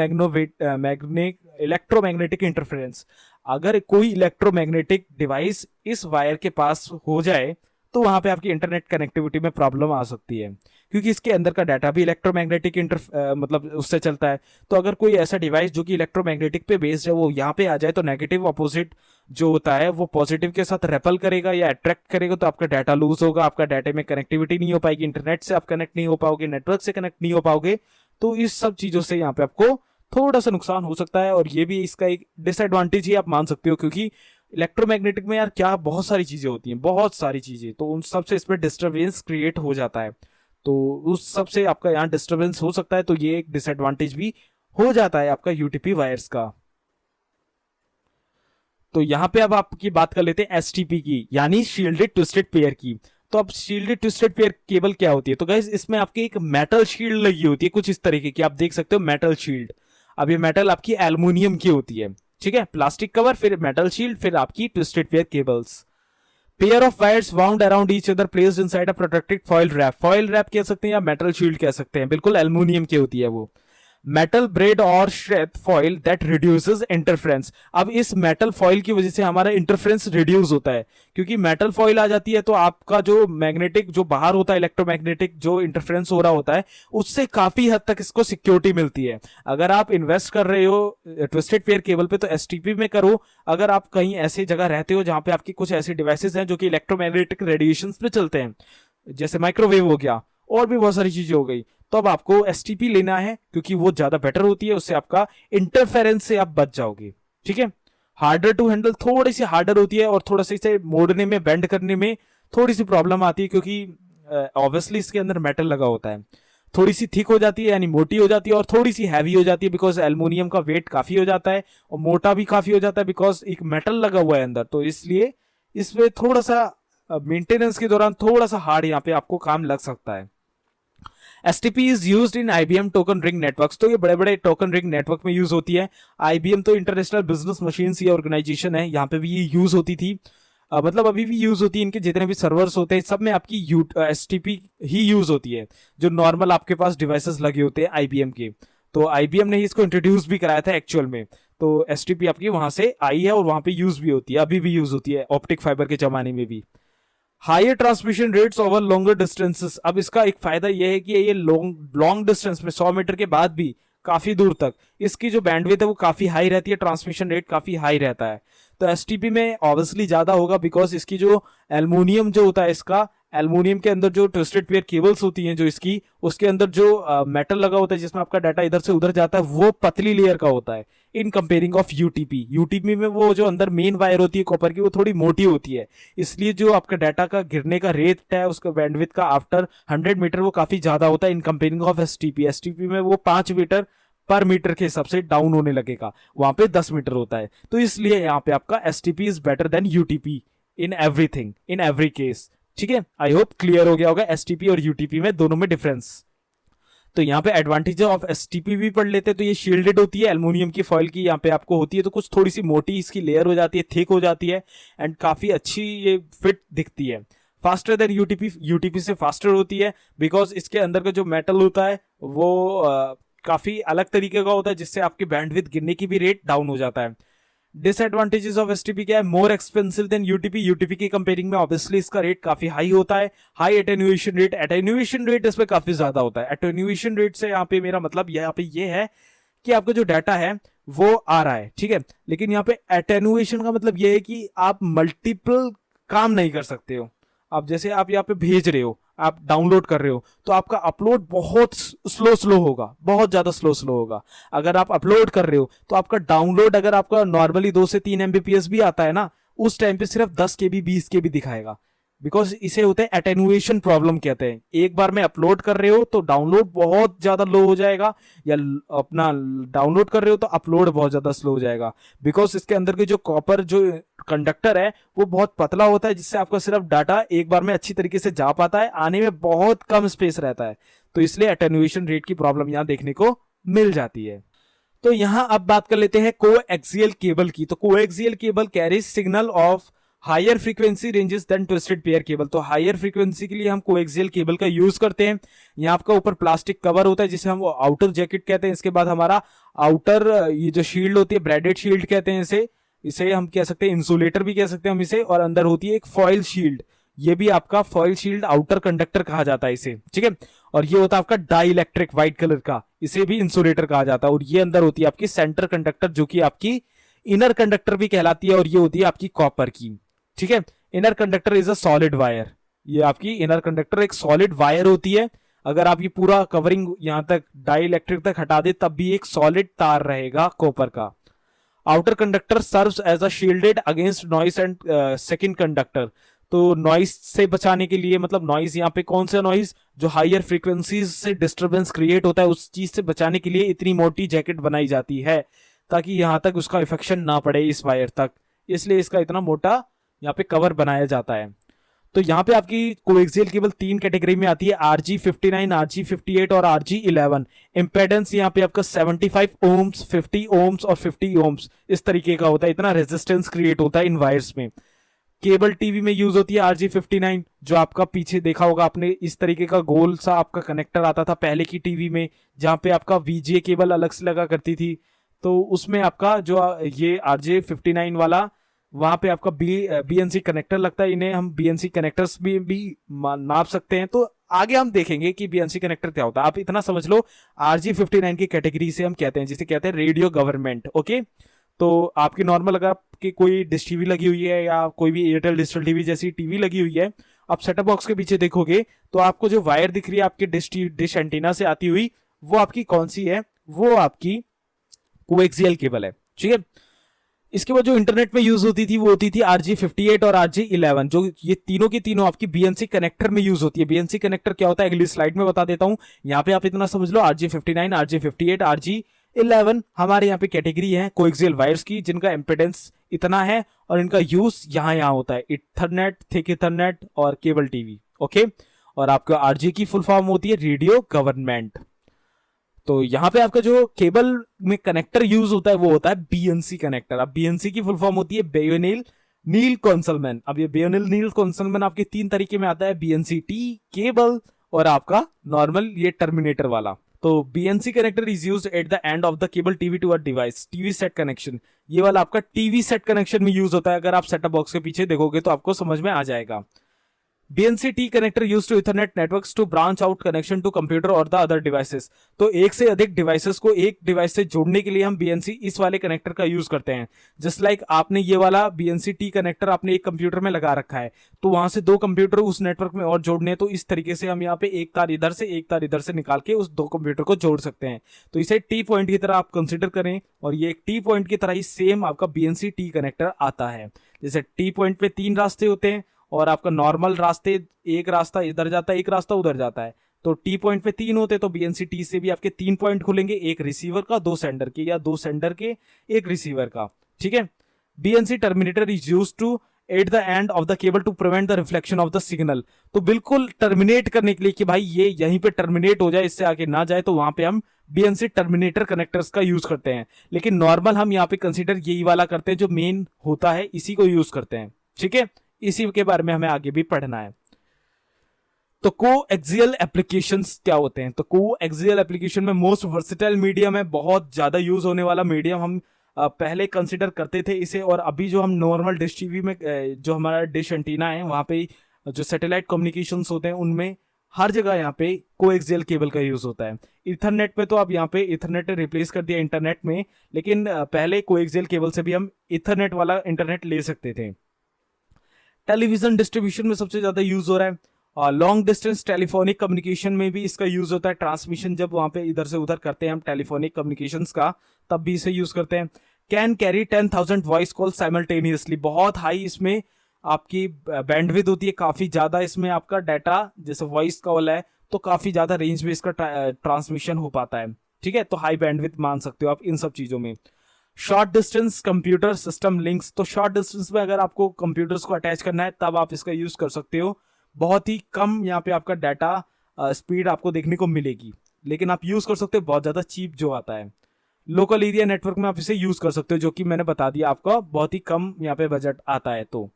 electromagnetic interference. अगर कोई इलेक्ट्रोमैग्नेटिक डिवाइस इस वायर के पास हो जाए तो वहां पे आपकी इंटरनेट कनेक्टिविटी में प्रॉब्लम आ सकती है, क्योंकि इसके अंदर का डाटा भी इलेक्ट्रोमैग्नेटिक मतलब उससे चलता है। तो अगर कोई ऐसा डिवाइस जो कि इलेक्ट्रोमैग्नेटिक पे बेस्ड है वो यहाँ पे आ जाए तो नेगेटिव अपोजिट जो होता है वो पॉजिटिव के साथ रेपल करेगा या अट्रैक्ट करेगा, तो आपका डाटा लूज होगा, आपका डाटा में कनेक्टिविटी नहीं हो पाएगी, इंटरनेट से आप कनेक्ट नहीं हो पाओगे, नेटवर्क से कनेक्ट नहीं हो पाओगे। तो इस सब चीजों से यहाँ पे आपको थोड़ा सा नुकसान हो सकता है, और ये भी इसका एक डिसएडवांटेज ही आप मान सकते हो, क्योंकि इलेक्ट्रोमैग्नेटिक में यार क्या बहुत सारी चीजें होती हैं, बहुत सारी चीजें, तो उन सब से इसमें डिस्टर्बेंस क्रिएट हो जाता है। तो उस सब से आपका यहाँ डिस्टर्बेंस हो सकता है, तो ये एक डिसएडवांटेज भी हो जाता है आपका यूटीपी वायर्स का। तो यहाँ पे अब आपकी बात कर लेते हैं एसटीपी की, यानी शील्डेड ट्विस्टेड पेयर की। तो अब शील्डेड ट्विस्टेड पेयर केबल क्या होती है, तो गाइस इसमें आपकी एक मेटल शील्ड लगी होती है कुछ इस तरीके की, आप देख सकते हो मेटल शील्ड। अब ये मेटल आपकी एल्युमिनियम की होती है, ठीक है, प्लास्टिक कवर, फिर मेटल शील्ड, फिर आपकी twisted pair cables. Pair of wires wound around each other placed inside a protected foil wrap. Foil wrap कह सकते हैं या मेटल शील्ड कह सकते हैं, बिल्कुल एल्युमिनियम की होती है वो। मेटल ब्रेड और shred foil that reduces interference. अब इस मेटल फॉइल की वजह से हमारा इंटरफ्रेंस रिड्यूस होता है, क्योंकि मेटल फॉइल आ जाती है तो आपका जो मैग्नेटिक जो बाहर होता है, इलेक्ट्रोमैग्नेटिक जो इंटरफ्रेंस हो रहा होता है, उससे काफी हद तक इसको सिक्योरिटी मिलती है। अगर आप इन्वेस्ट कर रहे हो ट्विस्टेड पेयर केबल पे तो एसटीपी में करो। अगर आप कहीं ऐसी जगह रहते हो जहां पे आपकी कुछ ऐसी डिवाइसेस हैं जो कि इलेक्ट्रोमैग्नेटिक रेडिएशन पे चलते हैं, जैसे माइक्रोवेव हो गया और भी बहुत सारी चीजें हो गई, तो अब आपको एसटीपी लेना है, क्योंकि वो ज्यादा बेटर होती है, उससे आपका इंटरफेरेंस से आप बच जाओगे, ठीक है। हार्डर टू हैंडल, थोड़ी सी हार्डर होती है और थोड़ा सा इसे मोड़ने में, बेंड करने में थोड़ी सी प्रॉब्लम आती है, क्योंकि ऑब्वियसली इसके अंदर मेटल लगा होता है। थोड़ी सी थिक हो जाती है यानी मोटी हो जाती है, और थोड़ी सी हैवी हो जाती है बिकॉज एल्युमिनियम का वेट काफी हो जाता है, और मोटा भी काफी हो जाता है बिकॉज एक मेटल लगा हुआ है अंदर। तो इसलिए इसमें थोड़ा सा मेंटेनेंस के दौरान थोड़ा सा हार्ड यहाँ पे आपको काम लग सकता है। STP is used in IBM token ring networks. तो ये बड़े बड़े टोकन रिंग नेटवर्क में यूज होती है। IBM तो इंटरनेशनल बिजनेस मशीन्स ये ऑर्गेनाइजेशन है, यहाँ पे भी ये यूज होती थी, मतलब अभी भी यूज होती है। इनके जितने भी सर्वर्स होते हैं सब में आपकी STP ही यूज होती है, जो नॉर्मल आपके पास डिवाइसेस लगे होते हैं IBM के। तो IBM ने ही इसको इंट्रोड्यूस भी कराया था एक्चुअल में। तो STP आपकी वहां से आई है और वहां पे यूज भी होती है, अभी भी यूज होती है ऑप्टिक फाइबर के जमाने में भी। Higher transmission rates over longer distances. अब इसका एक फायदा यह है कि ये लॉन्ग डिस्टेंस में 100 मीटर के बाद भी काफी दूर तक इसकी जो बैंडविड्थ है वो काफी हाई रहती है, ट्रांसमिशन रेट काफी हाई रहता है। तो एसटीपी में ऑब्वियसली ज्यादा होगा बिकॉज इसकी जो एल्युमिनियम जो होता है, इसका एल्युमिनियम के अंदर जो ट्विस्टेड पेयर केबल्स होती हैं जो इसकी, उसके अंदर जो मेटल लगा होता है जिसमें आपका डाटा इधर से उधर जाता है, वो पतली लेयर का होता है इन कंपेयरिंग ऑफ यूटीपी में वो जो अंदर मेन वायर होती है कॉपर की वो थोड़ी मोटी होती है, इसलिए जो आपका डाटा का गिरने का रेट है उसका बैंडविड्थ का आफ्टर 100 मीटर वो काफी ज्यादा होता है इन कंपेयरिंग ऑफ एसटीपी में वो 5 मीटर पर मीटर के हिसाब से डाउन होने लगेगा, वहां पे 10 मीटर होता है। तो इसलिए यहाँ पे आपका STP is better than UTP in everything, in every case, ठीक है। आई होप क्लियर हो गया होगा एसटीपी और यूटीपी में दोनों में डिफरेंस। तो यहाँ पे एडवांटेज ऑफ एसटीपी भी पढ़ लेते हैं। तो ये शील्डेड होती है, एल्युमिनियम की फॉइल की यहाँ पे आपको होती है, तो कुछ थोड़ी सी मोटी इसकी लेयर हो जाती है, थिक हो जाती है एंड काफी अच्छी ये फिट दिखती है। फास्टर देन यूटीपी से फास्टर होती है बिकॉज इसके अंदर का जो मेटल होता है वो काफी अलग तरीके का होता है, जिससे आपकी बैंडविड्थ गिरने की भी रेट डाउन हो जाता है। डिसएडवांटेजेस ऑफ एसटीपी क्या है? More expensive than UTP. UTP की कंपेयरिंग में ऑब्वियसली इसका रेट काफी हाई होता है। High attenuation rate, attenuation rate इसमें काफी ज्यादा होता है। एटेन्यूएशन रेट से यहाँ पे मेरा मतलब यहाँ पे ये है कि आपका जो डाटा है वो आ रहा है, ठीक है, लेकिन यहाँ पे एटेन्यूएशन का मतलब ये है कि आप मल्टीपल काम नहीं कर सकते हो। आप जैसे आप यहाँ पे भेज रहे हो, आप डाउनलोड कर रहे हो, तो आपका अपलोड बहुत स्लो होगा, बहुत ज्यादा स्लो होगा। अगर आप अपलोड कर रहे हो तो आपका डाउनलोड, अगर आपका नॉर्मली 2 से 3 MBPS भी आता है ना, उस टाइम पे सिर्फ 10 KB 20 KB दिखाएगा, बिकॉज इसे होते हैं एटेन्युएशन प्रॉब्लम कहते हैं। एक बार में अपलोड कर रहे हो तो डाउनलोड बहुत ज्यादा लो हो जाएगा, या अपना डाउनलोड कर रहे हो तो अपलोड बहुत ज्यादा स्लो हो जाएगा, बिकॉज इसके अंदर के जो कॉपर जो कंडक्टर है वो बहुत पतला होता है, जिससे आपका सिर्फ डाटा एक बार में अच्छी तरीके से जा पाता है, आने में बहुत कम स्पेस रहता है, तो इसलिए एटेन्युएशन रेट की प्रॉब्लम यहां देखने को मिल जाती है। तो यहां अब बात कर लेते हैं कोएक्सियल केबल की। तो coaxial cable carries signal of higher frequency ranges than twisted pair cable. तो हायर फ्रीक्वेंसी के लिए हम कोएक्सियल केबल का यूज करते हैं। यहाँ आपका ऊपर प्लास्टिक कवर होता है जिसे हम आउटर जैकेट कहते हैं। इसके बाद हमारा आउटर ये जो शील्ड होती है, ब्रेडेड शील्ड कहते हैं इसे हम कह सकते हैं, इंसुलेटर भी कह सकते हैं हम इसे, और अंदर होती है एक फॉइल शील्ड, ये भी आपका फॉइल शील्ड आउटर कंडक्टर कहा जाता है इसे, ठीक है। और ये होता है आपका डाई इलेक्ट्रिक व्हाइट कलर का, इसे भी इंसुलेटर कहा जाता है। और ये अंदर होती है आपकी सेंटर कंडक्टर, जो कि आपकी इनर कंडक्टर भी कहलाती है, और ये होती है आपकी कॉपर की, ठीक है। Inner conductor is a solid wire, ये आपकी इनर कंडक्टर एक सॉलिड वायर होती है। अगर आप ये पूरा कवरिंग यहां तक डाई इलेक्ट्रिक तक हटा दे तब भी एक सॉलिड तार रहेगा कॉपर का। Outer conductor serves as a shielded against noise and second conductor. तो नॉइस से बचाने के लिए, मतलब नॉइस यहाँ पे कौन सा नॉइस, जो हायर फ्रीक्वेंसीज से डिस्टरबेंस क्रिएट होता है, उस चीज से बचाने के लिए इतनी मोटी जैकेट बनाई जाती है ताकि यहां तक उसका इफेक्शन ना पड़े इस वायर तक, इसलिए इसका इतना मोटा यहाँ पे कवर बनाया जाता है। तो यहाँ पे आपकी कोएक्सियल केबल 3 कैटेगरी में आती है, RG59, RG58 और RG11। इंपेडेंस यहाँ पे आपका 75 ओम्स, 50 ओम्स और 50 ओम्स इस तरीके का होता है, इतना रेजिस्टेंस क्रिएट होता है इन वायर्स में। केबल टीवी में यूज होती है RG59, जो आपका पीछे देखा होगा आपने, इस तरीके का गोल सा आपका कनेक्टर आता था पहले की टीवी में, जहां पे आपका VGA केबल अलग से लगा करती थी। तो उसमें आपका जो ये RG59 वाला, वहां पे आपका BNC कनेक्टर लगता है। इन्हें हम BNC कनेक्टर्स भी नाप सकते हैं, तो आगे हम देखेंगे कि BNC कनेक्टर क्या होता है। आप इतना समझ लो, RG59 की कैटेगरी से हम कहते हैं, जिसे कहते हैं रेडियो गवर्नमेंट, ओके। तो आपकी नॉर्मल, अगर आपकी कोई डिश टीवी लगी हुई है या कोई भी एयरटेल डिजिटल टीवी जैसी टीवी लगी हुई है, आप सेटअप बॉक्स के पीछे देखोगे तो आपको जो वायर दिख रही है आपके डिश एंटीना से आती हुई, वो आपकी कौन सी है? वो आपकी कोएक्सियल केबल है, ठीक है। इसके बाद जो इंटरनेट में यूज होती थी वो होती थी RG58 और RG11, जो ये तीनों की तीनों आपकी BNC कनेक्टर में यूज होती है। BNC कनेक्टर क्या होता है अगली स्लाइड में बता देता हूं, यहाँ पे आप इतना समझ लो, RG59, RG58, RG11 हमारे यहाँ पे कैटेगरी है कोएक्सियल वायर्स की, जिनका इंपेडेंस इतना है और इनका यूज यहाँ होता है, इथरनेट, थिक इथरनेट और केबल टीवी, ओके। और आपका RG की फुल फॉर्म होती है रेडियो गवर्नमेंट। तो यहाँ पे आपका जो केबल में कनेक्टर यूज होता है वो होता है BNC कनेक्टर। अब BNC की फुल फॉर्म होती है बेयोनिल नील कॉन्सलमैन। अब ये बेयोनिल नील कॉन्सलमैन आपके 3 तरीके में आता है, BNC-T केबल और आपका नॉर्मल ये टर्मिनेटर वाला। तो BNC connector is used at the end of the cable TV to a device, TV set connection. ये वाला आपका टीवी सेट कनेक्शन में यूज होता है। अगर आप सेटअप बॉक्स के पीछे देखोगे तो आपको समझ में आ जाएगा। BNC-T connector used to ethernet networks to branch out connection to computer और द अदर डिवाइसेस। तो एक से अधिक डिवाइसेस को एक डिवाइस से जोड़ने के लिए हम BNC इस वाले कनेक्टर का यूज करते हैं। जस्ट लाइक आपने ये वाला BNC-T कनेक्टर आपने एक कंप्यूटर में लगा रखा है, तो वहां से 2 कंप्यूटर उस नेटवर्क में और जोड़ने हैं, तो इस तरीके से हम यहाँ पे एक तार इधर से एक तार इधर से निकाल के उस 2 कंप्यूटर को जोड़ सकते हैं। तो इसे T पॉइंट की तरह आप कंसिडर करें, और ये एक T पॉइंट की तरह ही सेम आपका BNC-T कनेक्टर आता है। जैसे T पॉइंट पे 3 रास्ते होते हैं और आपका नॉर्मल रास्ते, एक रास्ता इधर जाता है, एक रास्ता उधर जाता है। तो T पॉइंट पे 3 होते हैं, तो BNC-T से भी आपके 3 पॉइंट खुलेंगे, एक रिसीवर का, 2 सेंडर के, या 2 सेंडर के, एक रिसीवर का, ठीक है। BNC terminator is used to at the end of the cable to prevent the reflection of the signal. तो बिल्कुल टर्मिनेट करने के लिए कि भाई ये यहीं पे टर्मिनेट हो जाए, इससे आगे ना जाए, तो वहां पे हम BNC टर्मिनेटर कनेक्टर्स का यूज करते हैं। लेकिन नॉर्मल हम यहाँ पे कंसीडर यही वाला करते हैं जो मेन होता है, इसी को यूज करते हैं, ठीक है। इसी के बारे में हमें आगे भी पढ़ना है। तो कोएक्सियल एप्लीकेशंस क्या होते हैं? तो कोएक्सियल एप्लीकेशन में मोस्ट वर्सेटाइल मीडियम है, बहुत ज्यादा यूज होने वाला मीडियम। हम पहले कंसिडर करते थे इसे, और अभी जो हम नॉर्मल डिश टीवी में जो हमारा डिश एंटीना है वहां पे जो सैटेलाइट कम्युनिकेशंस होते हैं उनमें हर जगह यहाँ पे कोएक्सियल केबल का यूज होता है। इथरनेट में तो अब यहाँ पे इथरनेट ने रिप्लेस कर दिया इंटरनेट में, लेकिन पहले कोएक्सियल केबल से भी हम इथरनेट वाला इंटरनेट ले सकते थे। टेलीविजन डिस्ट्रीब्यूशन में सबसे ज्यादा यूज हो रहा है, और लॉन्ग डिस्टेंस टेलीफोनिक कम्युनिकेशन में भी इसका यूज होता है। ट्रांसमिशन जब वहां पे इधर से उधर करते हैं हम टेलीफोनिक कम्युनिकेशंस का, तब भी इसे यूज करते हैं। Can carry 10,000 voice call simultaneously, बहुत हाई इसमें आपकी बैंडविड्थ होती है, काफी ज्यादा इसमें आपका डाटा, जैसे वॉइस कॉल है तो काफी ज्यादा रेंज में इसका ट्रांसमिशन हो पाता है। ठीक है, तो हाई बैंडविड्थ मान सकते हो आप इन सब चीजों में। Short distance computer system links, तो शॉर्ट डिस्टेंस में अगर आपको कंप्यूटर्स को अटैच करना है तब आप इसका यूज कर सकते हो। बहुत ही कम यहाँ पे आपका डाटा स्पीड आपको देखने को मिलेगी, लेकिन आप यूज कर सकते हो बहुत ज्यादा चीप जो आता है। लोकल एरिया नेटवर्क में आप इसे यूज कर सकते हो, जो कि मैंने बता दिया आपका बहुत ही कम यहाँ पे बजट आता है। तो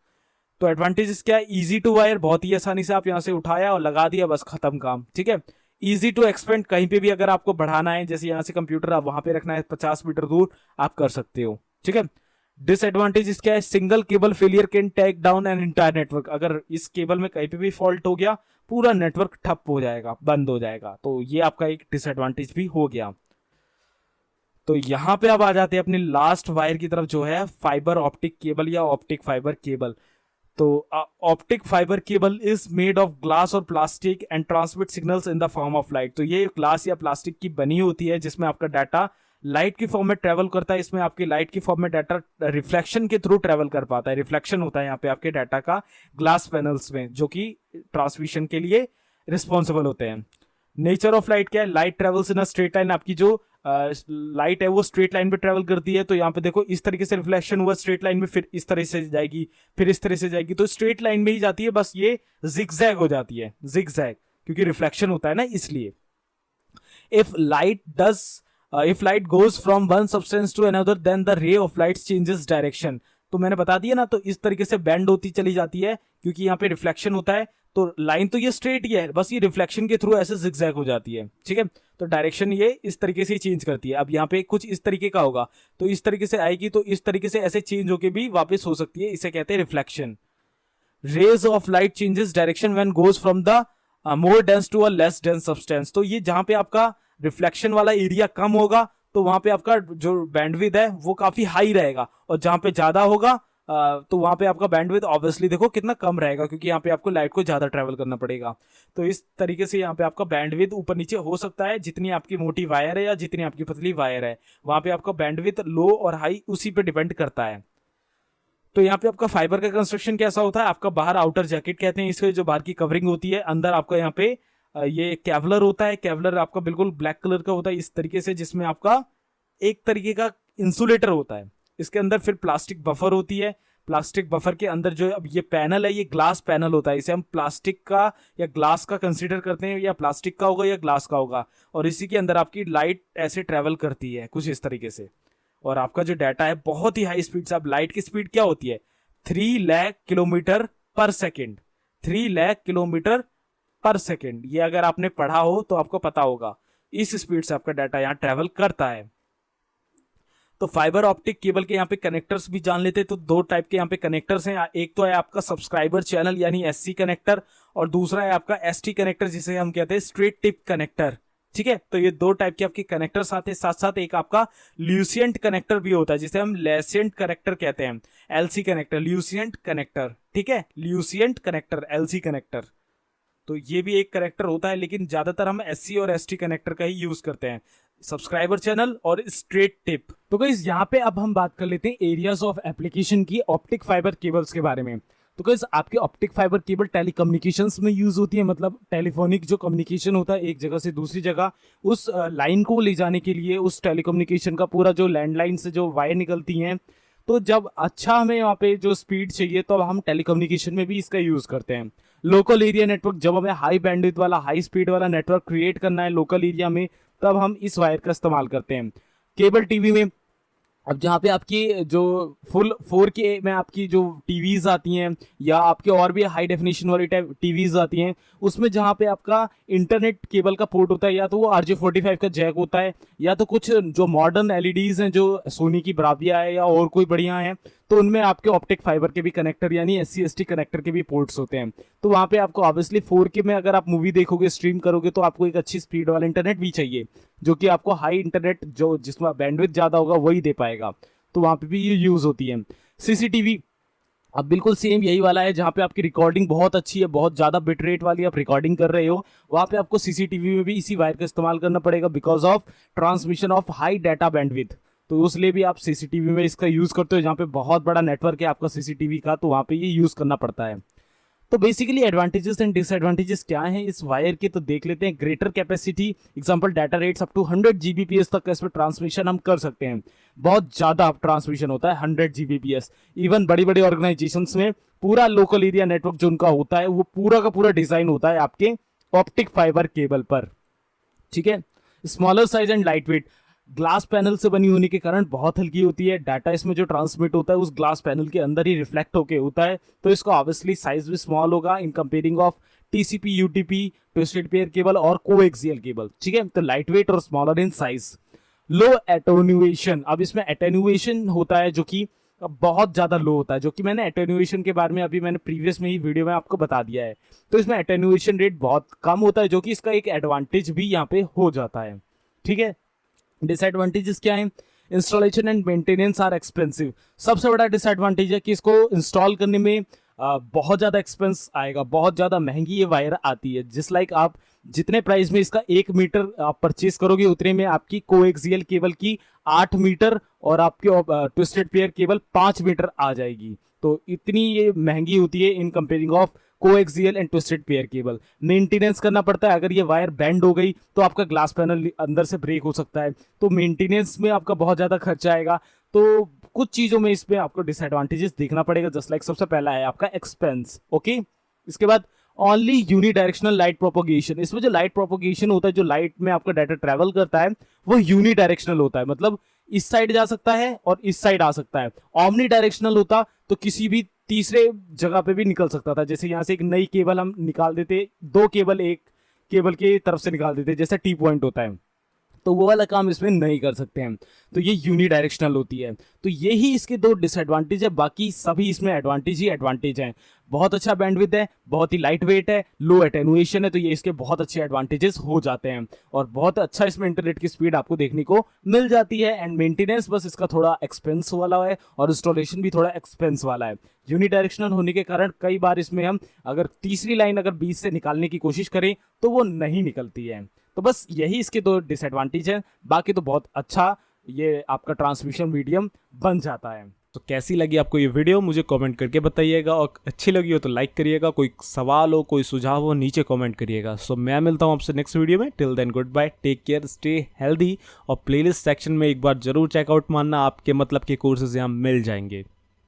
एडवांटेजेस क्या है? इजी टू वायर, बहुत ही आसानी से आप यहाँ से उठाया और लगा दिया, बस खत्म काम। ठीक है, इजी टू एक्सपेंड, कहीं पे भी अगर आपको बढ़ाना है, जैसे यहाँ से कंप्यूटर आप वहां पे रखना है 50 मीटर दूर, आप कर सकते हो। ठीक है, डिसएडवांटेज क्या है? Single cable failure can take down an entire network, अगर इस केबल में कहीं पे भी फॉल्ट हो गया पूरा नेटवर्क ठप हो जाएगा, बंद हो जाएगा, तो ये आपका एक डिसएडवांटेज भी हो गया। तो यहां पे अब आ जाते हैं अपनी लास्ट वायर की तरफ, जो है फाइबर ऑप्टिक केबल या ऑप्टिक फाइबर केबल। तो optic fibre cable is made of glass और plastic and transmit signals in the form of light. तो ये ग्लास या प्लास्टिक की बनी होती है, जिसमें आपका डाटा लाइट की फॉर्म में ट्रेवल करता है। इसमें आपकी लाइट की फॉर्म में डाटा रिफ्लेक्शन के थ्रू ट्रेवल कर पाता है, रिफ्लेक्शन होता है यहाँ पे आपके डाटा का ग्लास पैनल्स में, जो कि ट्रांसमिशन के लिए रिस्पॉन्सिबल होते हैं। नेचर ऑफ लाइट क्या है? Light travels in a straight line, आपकी जो लाइट है वो स्ट्रेट लाइन पे ट्रेवल करती है। तो यहाँ पे देखो इस तरीके से रिफ्लेक्शन हुआ स्ट्रेट लाइन में, फिर इस तरह से जाएगी, फिर इस तरह से जाएगी, तो स्ट्रेट लाइन में ही जाती है, बस ये जिगजैग हो जाती है, जिगजैग, क्योंकि रिफ्लेक्शन होता है ना, इसलिए। If light goes from one substance to another then the ray of light changes direction. तो मैंने बता दिया ना, तो इस तरीके से बेंड होती चली जाती है, क्योंकि यहाँ पे रिफ्लेक्शन होता है। तो लाइन तो ये स्ट्रेट ही है, बस ये रिफ्लेक्शन के थ्रू ऐसे जिगजैग हो जाती है। ठीक है, तो डायरेक्शन ये इस तरीके से चेंज करती है। अब यहाँ पे कुछ इस तरीके का होगा, तो इस तरीके से आएगी, तो इस तरीके से ऐसे चेंज होके भी वापस हो सकती है, इसे कहते हैं reflection. Rays of light changes direction when goes from the more dense to a less dense substance. तो ये जहां पे आपका रिफ्लेक्शन वाला एरिया कम होगा, तो वहां पे आपका जो बैंडविड्थ है वो काफी हाई रहेगा, और जहां पे ज्यादा होगा तो वहां पे आपका बैंडविड्थ ऑब्वियसली देखो कितना कम रहेगा, क्योंकि यहाँ पे आपको लाइट को ज्यादा ट्रेवल करना पड़ेगा। तो इस तरीके से यहाँ पे आपका बैंडविड्थ ऊपर नीचे हो सकता है, जितनी आपकी मोटी वायर है या जितनी आपकी पतली वायर है, वहां पे आपका बैंडविड्थ लो और हाई उसी पे डिपेंड करता है। तो यहाँ पे आपका फाइबर का कंस्ट्रक्शन कैसा होता है? आपका बाहर आउटर जैकेट कहते हैं इसके, जो बाहर की कवरिंग होती है, अंदर आपका यहाँ पे ये केवलर होता है। केवलर आपका बिल्कुल ब्लैक कलर का होता है इस तरीके से, जिसमें आपका एक तरीके का इंसुलेटर होता है। इसके अंदर फिर प्लास्टिक बफर होती है। प्लास्टिक बफर के अंदर जो अब ये पैनल है, ये ग्लास पैनल होता है। इसे हम प्लास्टिक का या ग्लास का कंसीडर करते हैं, या प्लास्टिक का होगा या ग्लास का होगा, और इसी के अंदर आपकी लाइट ऐसे ट्रेवल करती है कुछ इस तरीके से, और आपका जो डाटा है बहुत ही हाई स्पीड से। अब लाइट की स्पीड क्या होती है? 3 लाख किलोमीटर पर सेकेंड, 3 लाख किलोमीटर पर सेकेंड। ये अगर आपने पढ़ा हो तो आपको पता होगा, इस स्पीड से आपका डाटा यहाँ ट्रेवल करता है। तो फाइबर ऑप्टिक केबल के यहाँ पे कनेक्टर्स भी जान लेते हैं। तो दो टाइप के यहाँ पे कनेक्टर्स हैं, एक तो है आपका सब्सक्राइबर चैनल यानी एससी कनेक्टर, और दूसरा है आपका एसटी कनेक्टर, जिसे हम कहते हैं स्ट्रेट टिप कनेक्टर। ठीक है, तो ये दो टाइप के आपके कनेक्टर्स आते हैं। साथ साथ एक आपका ल्यूसिएंट कनेक्टर भी होता है, जिसे हम लेसेंट कनेक्टर कहते हैं, एलसी कनेक्टर, ल्यूसिएंट कनेक्टर। ठीक है, ल्यूसिएंट कनेक्टर, एलसी कनेक्टर, तो ये भी एक कनेक्टर होता है, लेकिन ज्यादातर हम एससी और एसटी कनेक्टर का ही यूज करते हैं, सब्सक्राइबर चैनल और स्ट्रेट टिप। तो गाइस यहाँ पे अब हम बात कर लेते हैं एरियाज ऑफ एप्लीकेशन की ऑप्टिक फाइबर केबल्स के बारे में। तो गाइस आपके ऑप्टिक फाइबर केबल टेलीकम्युनिकेशंस में यूज होती है, मतलब टेलीफोनिक जो कम्युनिकेशन होता है एक जगह से दूसरी जगह, उस लाइन को ले जाने के लिए, उस टेलीकम्युनिकेशन का पूरा जो लैंडलाइन से जो वायर निकलती हैं, तो जब अच्छा हमें यहाँ पे जो स्पीड चाहिए तो हम टेलीकम्युनिकेशन में भी इसका यूज करते हैं। लोकल एरिया नेटवर्क, जब हमें हाई बैंडविड्थ वाला हाई स्पीड वाला नेटवर्क क्रिएट करना है लोकल एरिया में, तब हम इस वायर का इस्तेमाल करते हैं। केबल टीवी में अब जहाँ पे आपकी जो फुल 4K में आपकी जो टीवीज आती हैं या आपके और भी हाई डेफिनेशन वाली टाइप टीवीज आती हैं, उसमें जहाँ पे आपका इंटरनेट केबल का पोर्ट होता है, या तो वो RJ45 का जैक होता है, या तो कुछ जो मॉडर्न LEDs हैं जो सोनी की ब्राविया है या और कोई बढ़िया है, तो उनमें आपके ऑप्टिक फाइबर के भी कनेक्टर यानी SC/ST कनेक्टर के भी पोर्ट्स होते हैं। तो वहाँ पे आपको ऑब्वियसली 4K में अगर आप मूवी देखोगे, स्ट्रीम करोगे, तो आपको एक अच्छी स्पीड वाला इंटरनेट भी चाहिए, जो कि आपको हाई इंटरनेट जो जिसमें बैंडविड्थ ज़्यादा होगा वही दे पाएगा। तो वहाँ पे भी ये यूज़ होती है। CCTV अब बिल्कुल सेम यही वाला है, जहाँ पे आपकी रिकॉर्डिंग बहुत अच्छी है, बहुत ज़्यादा बिट रेट वाली आप रिकॉर्डिंग कर रहे हो, वहाँ पे आपको CCTV में भी इसी वायर का इस्तेमाल करना पड़ेगा because of transmission of high data bandwidth. तो उसलिए भी आप CCTV में इसका यूज़ करते हो, जहाँ पे बहुत बड़ा नेटवर्क है आपका CCTV का, तो वहाँ पे ये यूज़ करना पड़ता है। तो बेसिकली एडवांटेजेस एंड डिसएडवांटेजेस क्या हैं इस वायर के, तो देख लेते हैं। Greater capacity, example data rates up to 100 Gbps तक का इसमें ट्रांसमिशन हम कर सकते हैं। बहुत ज़्यादा ट्रांसमिशन होता है 100 Gbps। इवन बड़ी बड़ी ऑर्गेनाइजेशंस में पूरा लोकल एरिया नेटवर्क जो उनका होता है वो पूरा का पूरा डिज़ाइन होता है आपके ऑप्टिक फाइबर केबल पर, ठीक है। Smaller size and light weight, glass panel से बनी होने के कारण बहुत हल्की होती है। डाटा इसमें जो ट्रांसमिट होता है उस ग्लास पैनल के अंदर ही रिफ्लेक्ट होके होता है, तो इसका ऑब्वियसली साइज भी स्मॉल होगा इन comparing of TCP UTP twisted pair cable और कोएक्सियल केबल, ठीक है। तो लाइट वेट और smaller in size. Low attenuation, अब इसमें एटेन्युएशन होता है जो कि बहुत ज़्यादा लो होता है, जो कि मैंने एटेन्युएशन के बारे में अभी मैंने प्रीवियस में ही वीडियो में आपको बता दिया है। तो इसमें एटेन्युएशन रेट बहुत कम होता है, जो कि इसका एक एडवांटेज भी यहाँ पे हो जाता है, ठीक है। डिसएडवांटेजेस क्या है? Installation and maintenance are expensive. सबसे बड़ा डिसएडवांटेज है कि इसको इंस्टॉल करने में बहुत ज़्यादा एक्सपेंस आएगा, बहुत ज़्यादा महंगी ये वायर आती है। जिस लाइक आप जितने प्राइस में इसका 1 मीटर आप परचेज करोगे, उतने में आपकी कोएक्सियल केबल की 8 मीटर और आपके ट्विस्टेड पेयर केबल 5 मीटर आ जाएगी। तो इतनी ये महंगी होती है इन comparing of coaxial and twisted pair cable. Maintenance करना पड़ता है, अगर ये वायर बेंड हो गई तो आपका ग्लास पैनल अंदर से ब्रेक हो सकता है, तो मेंटेनेंस में आपका बहुत ज़्यादा खर्चा आएगा। तो कुछ चीज़ों में इसमें आपको डिसएडवांटेजेस देखना पड़ेगा, जस्ट लाइक सबसे पहला है आपका एक्सपेंस, ओके। इसके बाद ओनली यूनिडायरेक्शनल लाइट प्रोपोगेशन। इसमें जो लाइट प्रोपोगेशन होता है, जो लाइट में आपका डाटा ट्रेवल करता है, वो यूनिडायरेक्शनल होता है, मतलब इस साइड जा सकता है और इस साइड आ सकता है। ऑमनी डायरेक्शनल होता तो किसी भी तीसरे जगह पे भी निकल सकता था। जैसे यहाँ से एक नई केबल हम निकाल देते, 2 केबल एक केबल की तरफ से निकाल देते, जैसे T पॉइंट होता है, तो वो वाला काम इसमें नहीं कर सकते हैं। तो ये यूनिडायरेक्शनल होती है। तो यही इसके 2 डिसएडवांटेज है, बाकी सभी इसमें एडवांटेज ही एडवांटेज हैं। बहुत अच्छा बैंडविड्थ है, बहुत ही लाइट वेट है, लो एटेन्युएशन है, तो ये इसके बहुत अच्छे एडवांटेजेस हो जाते हैं। और बहुत अच्छा इसमें इंटरनेट की स्पीड आपको देखने को मिल जाती है। एंड मेंटेनेंस बस इसका थोड़ा एक्सपेंस वाला है और इंस्टॉलेशन भी थोड़ा एक्सपेंस वाला है। यूनिडायरेक्शनल होने के कारण कई बार इसमें हम अगर तीसरी लाइन अगर बीच से निकालने की कोशिश करें तो वो नहीं निकलती है। तो बस यही इसके 2 डिसएडवांटेज है, बाकी तो बहुत अच्छा ये आपका ट्रांसमिशन मीडियम बन जाता है। तो कैसी लगी आपको ये वीडियो मुझे कमेंट करके बताइएगा, और अच्छी लगी हो तो लाइक करिएगा, कोई सवाल हो कोई सुझाव हो नीचे कमेंट करिएगा। सो मैं मिलता हूँ आपसे नेक्स्ट वीडियो में। Till then goodbye, take care, stay healthy. और प्लेलिस्ट सेक्शन में एक बार जरूर चेकआउट मारना, आपके मतलब के कोर्सेज यहाँ मिल जाएंगे।